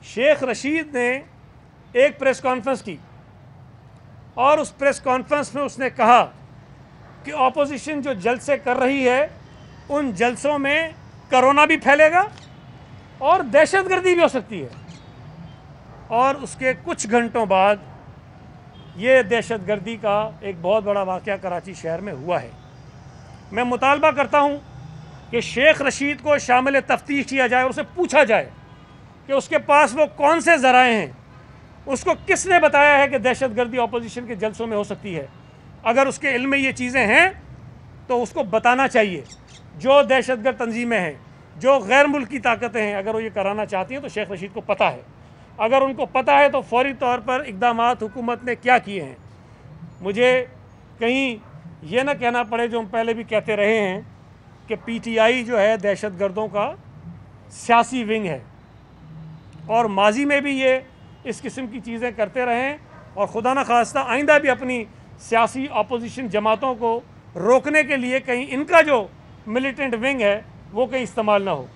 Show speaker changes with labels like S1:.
S1: शेख रशीद ने एक press conference की और उस प्रेस कॉन्फ्रेंस में उसने कहा कि ऑपोजिशन जो जलसे कर रही है उन जलसों में कोरोना भी फैलेगा और दहशतगर्दी भी हो सकती है। और उसके कुछ घंटों बाद ये दहशतगर्दी का एक बहुत बड़ा वाक़या कराची शहर में हुआ है। मैं मुतालबा करता हूँ कि शेख रशीद को शामिल तफ्तीश किया जाए और उसे पूछा जाए कि उसके पास वो कौन से ज़राए हैं, उसको किसने बताया है कि दहशतगर्दी अपोजिशन के जलसों में हो सकती है। अगर उसके इल्म में ये चीज़ें हैं तो उसको बताना चाहिए। जो दहशतगर्द तंजीमें हैं, जो गैर मुल्की ताकतें हैं, अगर वो ये कराना चाहती हैं तो शेख रशीद को पता है। अगर उनको पता है तो फौरी तौर पर इक़दामात हुकूमत ने क्या किए हैं। मुझे कहीं ये ना कहना पड़े जो हम पहले भी कहते रहे हैं कि PTI जो है दहशतगर्दों का सियासी विंग है और माजी में भी ये इस किस्म की चीज़ें करते रहें और खुदा न खास्ता आइंदा भी अपनी सियासी अपोजिशन जमातों को रोकने के लिए कहीं इनका जो मिलिटेंट विंग है वो कहीं इस्तेमाल ना हो।